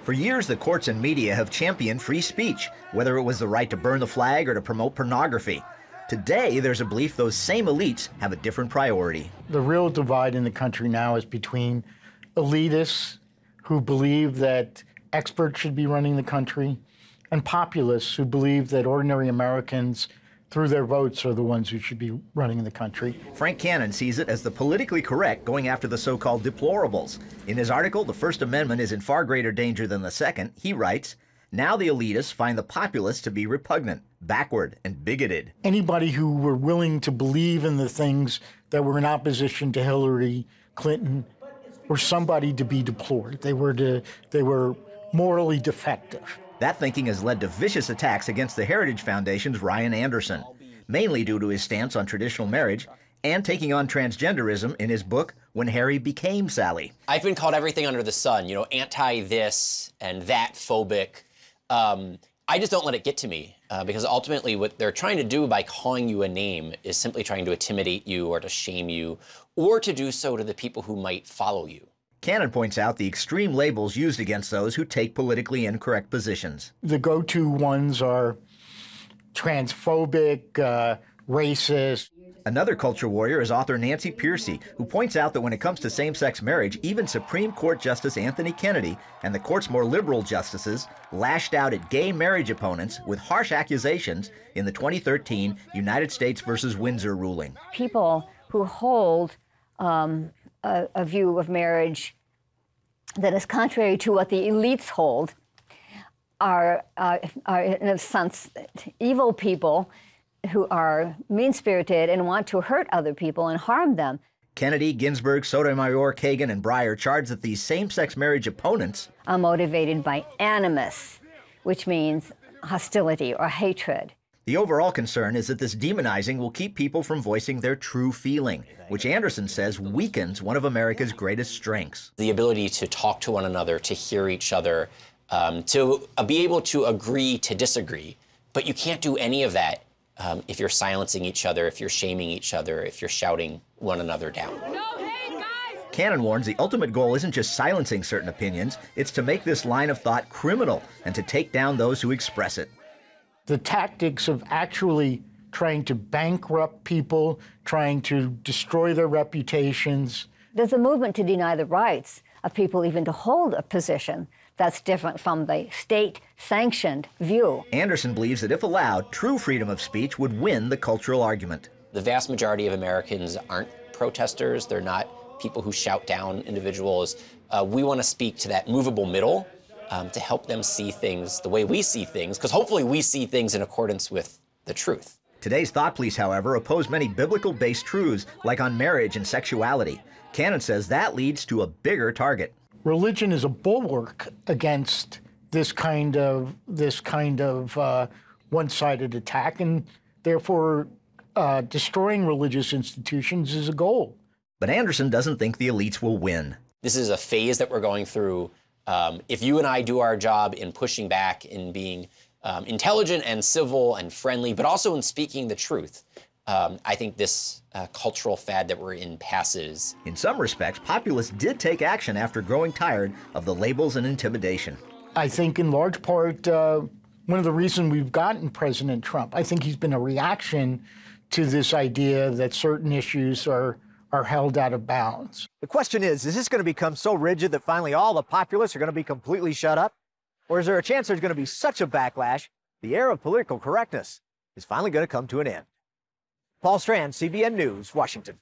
For years, the courts and media have championed free speech, whether it was the right to burn the flag or to promote pornography. Today, there's a belief those same elites have a different priority. The real divide in the country now is between elitists who believe that experts should be running the country and populists who believe that ordinary Americans, through their votes, are the ones who should be running the country. Frank Cannon sees it as the politically correct going after the so-called deplorables. In his article, The First Amendment is in far greater danger than the Second, he writes, now the elitists find the populists to be repugnant, backward, and bigoted. Anybody who were willing to believe in the things that were in opposition to Hillary Clinton were somebody to be deplored. They were morally defective. That thinking has led to vicious attacks against the Heritage Foundation's Ryan Anderson, mainly due to his stance on traditional marriage and taking on transgenderism in his book, When Harry Became Sally. I've been called everything under the sun, you know, anti-this and that phobic. I just don't let it get to me because ultimately what they're trying to do by calling you a name is simply trying to intimidate you or to shame you or to do so to the people who might follow you. Cannon points out the extreme labels used against those who take politically incorrect positions. The go-to ones are transphobic, racist. Another culture warrior is author Nancy Pearcey, who points out that when it comes to same-sex marriage, even Supreme Court Justice Anthony Kennedy and the court's more liberal justices lashed out at gay marriage opponents with harsh accusations in the 2013 United States versus Windsor ruling. People who hold a view of marriage that is contrary to what the elites hold are in a sense, evil people who are mean-spirited and want to hurt other people and harm them. Kennedy, Ginsburg, Sotomayor, Kagan, and Breyer charge that these same-sex marriage opponents are motivated by animus, which means hostility or hatred. The overall concern is that this demonizing will keep people from voicing their true feeling, which Anderson says weakens one of America's greatest strengths. The ability to talk to one another, to hear each other, to be able to agree to disagree. But you can't do any of that if you're silencing each other, if you're shaming each other, if you're shouting one another down. No hate, guys! Cannon warns the ultimate goal isn't just silencing certain opinions, it's to make this line of thought criminal and to take down those who express it. The tactics of actually trying to bankrupt people, trying to destroy their reputations. There's a movement to deny the rights of people even to hold a position that's different from the state-sanctioned view. Anderson believes that if allowed, true freedom of speech would win the cultural argument. The vast majority of Americans aren't protesters. They're not people who shout down individuals. We want to speak to that movable middle to help them see things the way we see things, because hopefully we see things in accordance with the truth. Today's thought police, however, oppose many biblical-based truths, like on marriage and sexuality. Cannon says that leads to a bigger target. Religion is a bulwark against this kind of one-sided attack, and therefore destroying religious institutions is a goal. But Anderson doesn't think the elites will win. This is a phase that we're going through. If you and I do our job in pushing back, in being intelligent and civil and friendly, but also in speaking the truth, I think this cultural fad that we're in passes. In some respects, populists did take action after growing tired of the labels and intimidation. I think in large part, one of the reasons we've gotten President Trump, I think he's been a reaction to this idea that certain issues are held out of bounds. The question is this going to become so rigid that finally all the populists are going to be completely shut up? Or is there a chance there's going to be such a backlash, the era of political correctness is finally going to come to an end? Paul Strand, CBN News, Washington.